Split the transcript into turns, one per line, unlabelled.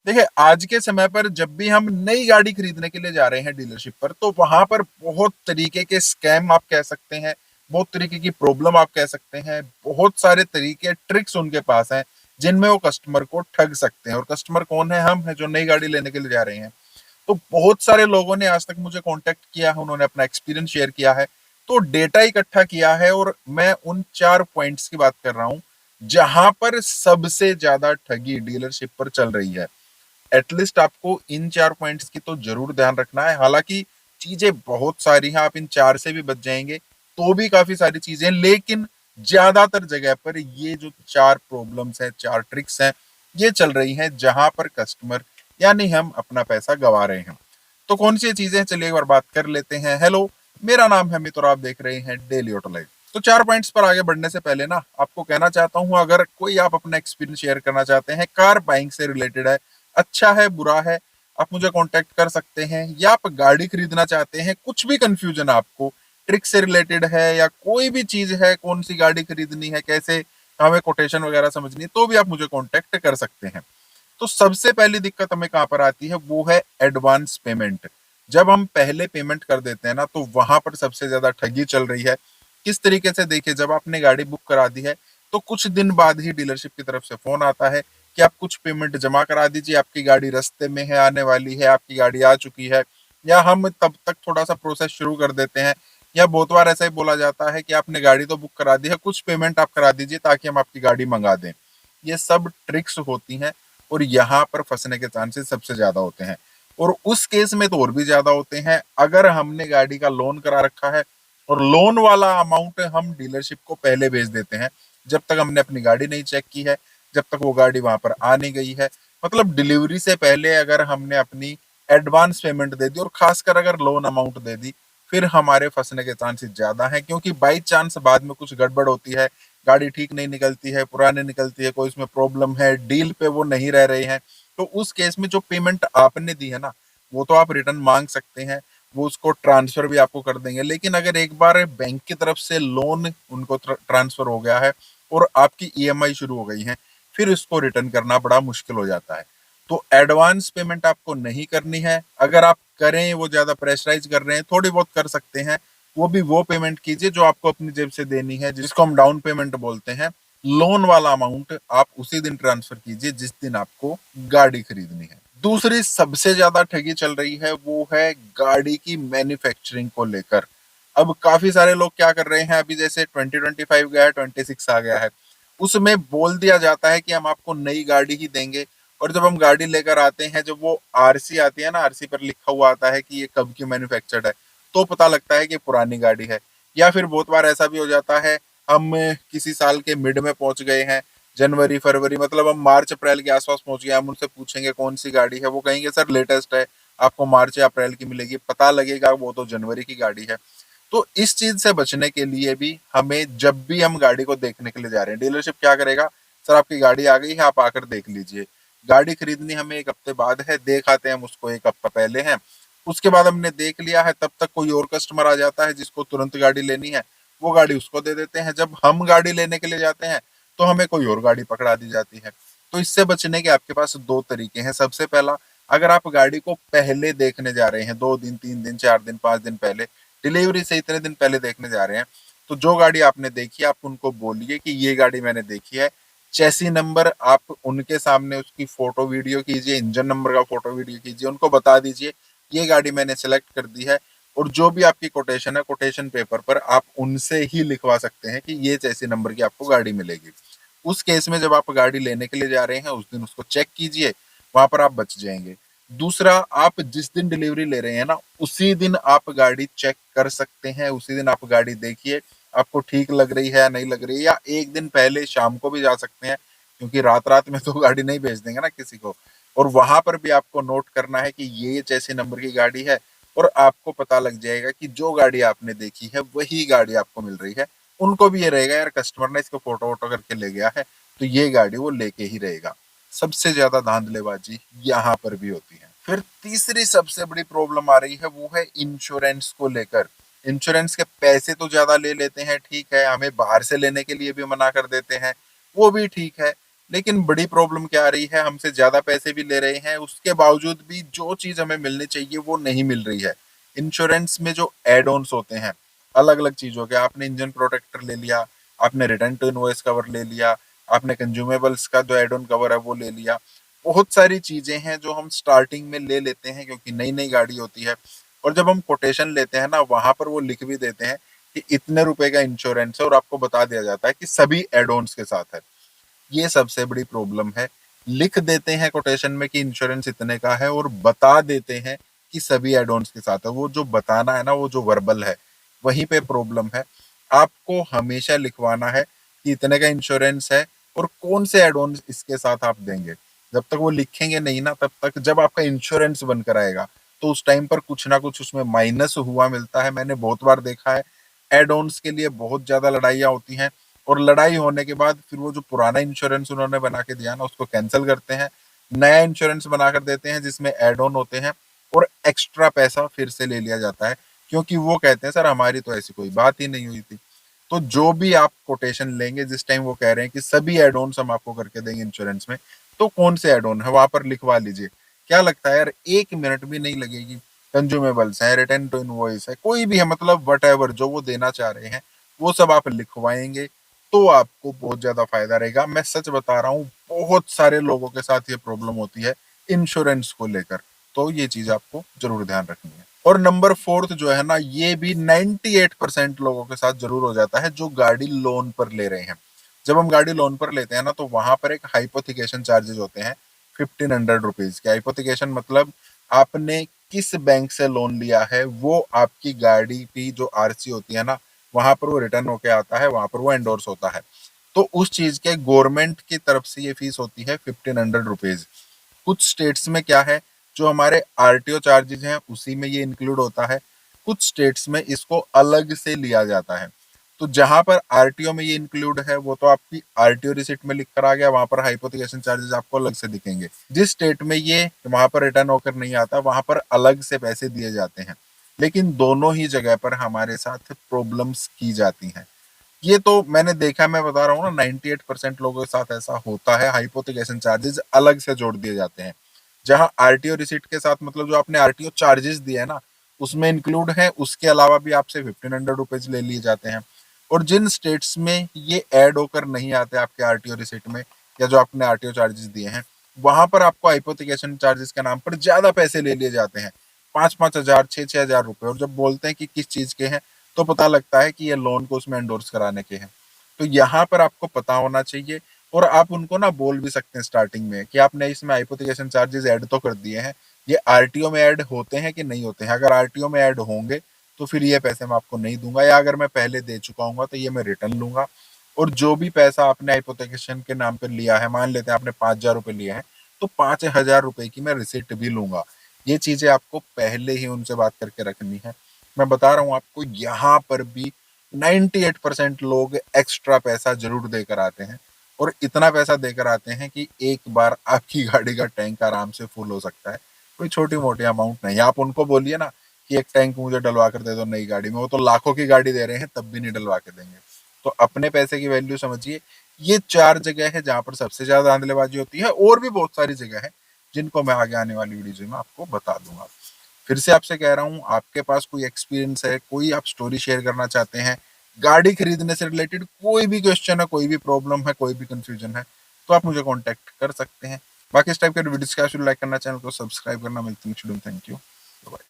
देखिए, आज के समय पर जब भी हम नई गाड़ी खरीदने के लिए जा रहे हैं डीलरशिप पर, तो वहां पर बहुत तरीके के स्कैम आप कह सकते हैं, बहुत तरीके की प्रॉब्लम आप कह सकते हैं, बहुत सारे तरीके ट्रिक्स उनके पास हैं जिनमें वो कस्टमर को ठग सकते हैं। और कस्टमर कौन है? हम है जो नई गाड़ी लेने के लिए जा रहे हैं। तो बहुत सारे लोगों ने आज तक मुझे कांटेक्ट किया है, उन्होंने अपना एक्सपीरियंस शेयर किया है, तो डेटा इकट्ठा किया है और मैं उन 4 पॉइंट्स की बात कर रहा हूं जहां पर सबसे ज्यादा ठगी डीलरशिप पर चल रही है। एटलीस्ट आपको इन 4 पॉइंट्स की तो जरूर ध्यान रखना है। हालांकि चीजें बहुत सारी हैं, आप इन 4 से भी बच जाएंगे तो भी काफी सारी चीजें, लेकिन ज्यादातर जगह पर ये जो 4 प्रॉब्लम्स हैं, 4 ट्रिक्स हैं, ये चल रही हैं जहां पर कस्टमर यानी हम अपना पैसा गवा रहे हैं। तो कौन सी चीजें हैं? चलिए एक बार बात कर लेते हैं। हेलो, मेरा नाम है अमित और आप देख रहे हैं डेली ऑटो लाइफ। तो 4 पॉइंट्स पर आगे बढ़ने से पहले ना आपको कहना चाहता हूं, अगर कोई आप अपना एक्सपीरियंस शेयर करना चाहते हैं, कार बाइंग से रिलेटेड है, अच्छा है बुरा है, आप मुझे कांटेक्ट कर सकते हैं। या आप गाड़ी खरीदना चाहते हैं, कुछ भी कंफ्यूजन है आपको, ट्रिक से रिलेटेड है या कोई भी चीज है, कौन सी गाड़ी खरीदनी है, कैसे हमें कोटेशन वगैरह समझनी है, तो भी आप मुझे कांटेक्ट कर सकते हैं। तो सबसे पहली दिक्कत हमें कहां पर आती है, वो है एडवांस पेमेंट। जब हम पहले पेमेंट कर देते हैं ना, तो वहां पर सबसे ज्यादा ठगी चल रही है। किस तरीके से? देखिए, जब आपने गाड़ी बुक करा दी है, तो कुछ दिन बाद ही डीलरशिप की तरफ से फोन आता है कि आप कुछ पेमेंट जमा करा दीजिए, आपकी गाड़ी रास्ते में है, आने वाली है, आपकी गाड़ी आ चुकी है। या हम तब तक थोड़ा सा प्रोसेस शुरू कर देते हैं, या बहुत बार ऐसा ही बोला जाता है कि आपने गाड़ी तो बुक करा दी है, कुछ पेमेंट आप करा दीजिए ताकि हम आपकी गाड़ी मंगा दें। ये सब ट्रिक्स होती हैं और यहाँ पर फंसने के चांसेस सबसे ज्यादा होते हैं। और उस केस में तो और भी ज्यादा होते हैं, अगर हमने गाड़ी का लोन करा रखा है और लोन वाला अमाउंट हम डीलरशिप को पहले भेज देते हैं, जब तक हमने अपनी गाड़ी नहीं चेक की है, जब तक वो गाड़ी वहां पर आ नहीं गई है, मतलब डिलीवरी से पहले अगर हमने अपनी एडवांस पेमेंट दे दी और खासकर अगर लोन अमाउंट दे दी, फिर हमारे फंसने के चांसेस ज्यादा हैं। क्योंकि बाई चांस बाद में कुछ गड़बड़ होती है, गाड़ी ठीक नहीं निकलती है, पुरानी निकलती है, कोई इसमें प्रॉब्लम है, डील पे वो नहीं रह रहे हैं, तो उस केस में जो पेमेंट आपने दी है ना, वो तो आप रिटर्न मांग सकते हैं, वो उसको ट्रांसफर भी आपको कर देंगे। लेकिन अगर एक बार बैंक की तरफ से लोन उनको ट्रांसफर हो गया है और आपकी ईएमआई शुरू हो गई है, फिर उसको रिटर्न करना बड़ा मुश्किल हो जाता है। तो एडवांस पेमेंट आपको नहीं करनी है। अगर आप करें, वो ज्यादा प्रेशराइज कर रहे हैं, थोड़ी बहुत कर सकते हैं, वो भी वो पेमेंट कीजिए जो आपको अपनी जेब से देनी है, जिसको हम डाउन पेमेंट बोलते हैं। लोन वाला अमाउंट आप उसी दिन ट्रांसफर कीजिए जिस दिन आपको गाड़ी खरीदनी है। दूसरी सबसे ज्यादा ठगी चल रही है, वो है गाड़ी की मैन्युफैक्चरिंग को लेकर। अब काफी सारे लोग क्या कर रहे हैं, अभी जैसे 2025 गया है, 26 आ गया है, उसमें बोल दिया जाता है कि हम आपको नई गाड़ी ही देंगे। और जब हम गाड़ी लेकर आते हैं, जब वो आरसी आती है ना, आरसी पर लिखा हुआ आता है कि ये कब की मैन्युफैक्चर्ड है, तो पता लगता है कि पुरानी गाड़ी है। या फिर बहुत बार ऐसा भी हो जाता है, हम किसी साल के मिड में पहुंच गए हैं, जनवरी फरवरी, मतलब हम मार्च अप्रैल के आसपास पहुंच गए, हम उनसे पूछेंगे कौन सी गाड़ी है, वो कहेंगे सर लेटेस्ट है, आपको मार्च या अप्रैल की मिलेगी, पता लगेगा वो तो जनवरी की गाड़ी है। तो इस चीज से बचने के लिए भी हमें, जब भी हम गाड़ी को देखने के लिए जा रहे हैं, डीलरशिप क्या करेगा, सर आपकी गाड़ी आ गई है, आप आकर देख लीजिए। गाड़ी खरीदनी हमें 1 हफ्ते बाद है, देख आते हैं हम उसको 1 हफ्ता पहले हैं। उसके बाद हमने देख लिया है, तब तक कोई और कस्टमर आ जाता है जिसको तुरंत गाड़ी लेनी है, वो गाड़ी उसको दे देते हैं। जब हम गाड़ी लेने के लिए जाते हैं, तो हमें कोई और गाड़ी पकड़ा दी जाती है। तो इससे बचने के आपके पास 2 तरीके हैं। सबसे पहला, अगर आप गाड़ी को पहले देखने जा रहे हैं, 2 दिन, 3 दिन, 4 दिन, 5 दिन पहले, डिलीवरी से इतने दिन पहले देखने जा रहे हैं, तो जो गाड़ी आपने देखी, आप उनको बोलिए कि ये गाड़ी मैंने देखी है। चैसी नंबर आप उनके सामने उसकी फोटो वीडियो कीजिए, इंजन नंबर का फोटो वीडियो कीजिए, उनको बता दीजिए ये गाड़ी मैंने सेलेक्ट कर दी है। और जो भी आपकी कोटेशन है, कोटेशन पेपर पर आप उनसे ही लिखवा सकते हैं कि ये चैसी नंबर की आपको गाड़ी मिलेगी। उस केस में जब आप गाड़ी लेने के लिए जा रहे हैं, उस दिन उसको चेक कीजिए, वहां पर आप बच जाएंगे। दूसरा, आप जिस दिन डिलीवरी ले रहे हैं ना, उसी दिन आप गाड़ी चेक कर सकते हैं, उसी दिन आप गाड़ी देखिए, आपको ठीक लग रही है या नहीं लग रही है। या एक दिन पहले शाम को भी जा सकते हैं, क्योंकि रात रात में तो गाड़ी नहीं भेज देंगे ना किसी को। और वहां पर भी आपको नोट करना है कि ये जैसे नंबर की गाड़ी है, और आपको पता लग जाएगा कि जो गाड़ी आपने देखी है वही गाड़ी आपको मिल रही है। उनको भी ये रहेगा, यार कस्टमर ने इसको फोटो वोटो करके ले गया है, तो ये गाड़ी वो लेके ही रहेगा। सबसे ज्यादा धांधलेबाजी यहाँ पर भी होती है। फिर तीसरी सबसे बड़ी प्रॉब्लम आ रही है, वो है इंश्योरेंस को लेकर। इंश्योरेंस के पैसे तो ज्यादा ले लेते हैं, ठीक है, हमें बाहर से लेने के लिए भी मना कर देते हैं, वो भी ठीक है। लेकिन बड़ी प्रॉब्लम क्या आ रही है, हमसे ज्यादा पैसे भी ले रहे हैं, उसके बावजूद भी जो चीज हमें मिलनी चाहिए वो नहीं मिल रही है। इंश्योरेंस में जो एड ऑन्स होते हैं अलग अलग चीजों के, आपने इंजन प्रोटेक्टर ले लिया, आपने रिटर्न टू इनवॉइस कवर ले लिया, आपने कंज्यूमेबल्स का जो एड ऑन कवर है वो ले लिया, बहुत सारी चीजें हैं जो हम स्टार्टिंग में ले लेते हैं क्योंकि नई नई गाड़ी होती है। और जब हम कोटेशन लेते हैं ना, वहां पर वो लिख भी देते हैं कि इतने रुपए का इंश्योरेंस है, और आपको बता दिया जाता है कि सभी एड ऑन्स के साथ है। ये सबसे बड़ी प्रॉब्लम है। लिख देते हैं कोटेशन में कि इंश्योरेंस इतने का है और बता देते हैं कि सभी एड ऑन्स के साथ है। वो जो बताना है ना, वो जो वर्बल है, वहीं पे प्रॉब्लम है। आपको हमेशा लिखवाना है कि इतने का इंश्योरेंस है और कौन से एड ऑन इसके साथ आप देंगे। जब तक वो लिखेंगे नहीं ना, तब तक जब आपका इंश्योरेंस बनकर आएगा तो उस टाइम पर कुछ ना कुछ उसमें माइनस हुआ मिलता है। मैंने बहुत बार देखा है, एड ऑन्स के लिए बहुत ज्यादा लड़ाइयाँ होती हैं, और लड़ाई होने के बाद फिर वो जो पुराना इंश्योरेंस उन्होंने बना के दिया ना, उसको कैंसिल करते हैं, नया इंश्योरेंस बना कर देते हैं जिसमें एड ऑन होते हैं, और एक्स्ट्रा पैसा फिर से ले लिया जाता है, क्योंकि वो कहते हैं सर हमारी तो ऐसी कोई बात ही नहीं हुई थी। तो जो भी आप कोटेशन लेंगे, जिस टाइम वो कह रहे हैं कि सभी एड ऑन्स हम आपको करके देंगे इंश्योरेंस में, तो कौन से एड ऑन है वहां पर लिखवा लीजिए। क्या लगता है यार, 1 मिनट भी नहीं लगेगी। कंज्यूमेबल्स है, रिटर्न टू इनवॉइस है, कोई भी है, मतलब वट एवर जो वो देना चाह रहे हैं वो सब आप लिखवाएंगे तो आपको बहुत ज्यादा फायदा रहेगा। मैं सच बता रहा हूँ, बहुत सारे लोगों के साथ ये प्रॉब्लम होती है इंश्योरेंस को लेकर। तो ये चीज आपको जरूर ध्यान रखनी है। और नंबर फोर्थ जो है ना, ये भी 98% लोगों के साथ जरूर हो जाता है जो गाड़ी लोन पर ले रहे हैं। जब हम गाड़ी लोन पर लेते हैं ना, तो वहां पर एक हाइपोथिकेशन चार्जेस होते हैं 1500 रुपीज के। हाइपोथिकेशन मतलब आपने किस बैंक से लोन लिया है, वो आपकी गाड़ी की जो आरसी होती है ना, वहां पर वो रिटर्न होके आता है, वहां पर वो एंडोर्स होता है। तो उस चीज के गवर्नमेंट की तरफ से ये फीस होती है 1500 रुपीज। कुछ स्टेट्स में क्या है, जो हमारे आरटीओ चार्जेस हैं उसी में ये इंक्लूड होता है, कुछ स्टेट्स में इसको अलग से लिया जाता है। तो जहां पर आरटीओ में ये इंक्लूड है वो तो आपकी आरटीओ रिसिप्ट में लिख कर आ गया, वहां पर हाइपोथिकेशन चार्जेस आपको अलग से दिखेंगे। जिस स्टेट में ये वहां पर रिटर्न होकर नहीं आता, वहां पर अलग से पैसे दिए जाते हैं। लेकिन दोनों ही जगह पर हमारे साथ प्रॉब्लम्स की जाती हैं। ये तो मैंने देखा, मैं बता रहा हूँ ना, 98% लोगों के साथ ऐसा होता है। हाइपोथिकेशन चार्जेस अलग से जोड़ दिए जाते हैं, जहां आरटीओ रिसिप्ट के साथ, मतलब जो आपने आरटीओ चार्जेस दिए है ना, उसमें इंक्लूड है, उसके अलावा भी आपसे 1500 रुपीज ले लिए जाते हैं। और जिन स्टेट्स में ये ऐड होकर नहीं आते आपके आरटीओ रिसिप्ट में, या जो आपने आरटीओ चार्जेस दिए हैं, वहां पर आपको हाइपोथिकेशन चार्जेस के नाम पर ज्यादा पैसे ले लिए जाते हैं, 5-5 हजार, 6-6 हजार रुपए। और जब बोलते हैं कि किस चीज के हैं, तो पता लगता है कि ये लोन को उसमें एंडोर्स कराने के हैं। तो यहाँ पर आपको पता होना चाहिए, और आप उनको ना बोल भी सकते हैं स्टार्टिंग में कि आपने इसमें हाइपोथिकेशन चार्जेस ऐड तो कर दिए हैं, ये आरटीओ में ऐड होते हैं कि नहीं होते हैं। अगर आरटीओ में ऐड होंगे तो फिर ये पैसे मैं आपको नहीं दूंगा, या अगर मैं पहले दे चुका हूँ तो ये मैं रिटर्न लूंगा। और जो भी पैसा आपने हाइपोथिकेशन के नाम पर लिया है, मान लेते हैं आपने 5 हजार रुपए लिए हैं, तो 5 हजार रुपए की मैं रिसिप्ट भी लूंगा। ये चीजें आपको पहले ही उनसे बात करके रखनी है। मैं बता रहा हूँ आपको, यहाँ पर भी 98% लोग एक्स्ट्रा पैसा जरूर देकर आते हैं, और इतना पैसा देकर आते हैं कि एक बार आपकी गाड़ी का टैंक आराम से फुल हो सकता है। कोई छोटी मोटी अमाउंट नहीं। आप उनको बोलिए ना कि एक टैंक मुझे डलवा कर दे दो नई गाड़ी में, वो तो लाखों की गाड़ी दे रहे हैं तब भी नहीं डलवा के देंगे। तो अपने पैसे की वैल्यू समझिए। ये 4 जगह है जहां पर सबसे ज्यादा धांधलेबाजी होती है, और भी बहुत सारी जगह है जिनको मैं आगे आने वाली वीडियो में आपको बता दूंगा। फिर से आपसे कह रहा हूँ, आपके पास कोई एक्सपीरियंस है, कोई आप स्टोरी शेयर करना चाहते हैं, गाड़ी खरीदने से रिलेटेड कोई भी क्वेश्चन है, कोई भी प्रॉब्लम है, कोई भी कंफ्यूजन है, तो आप मुझे कांटेक्ट कर सकते हैं। बाकी इस टाइप के वीडियोस का लाइक करना, चैनल को सब्सक्राइब करना। मिलते हैं, थैंक यू, बाय।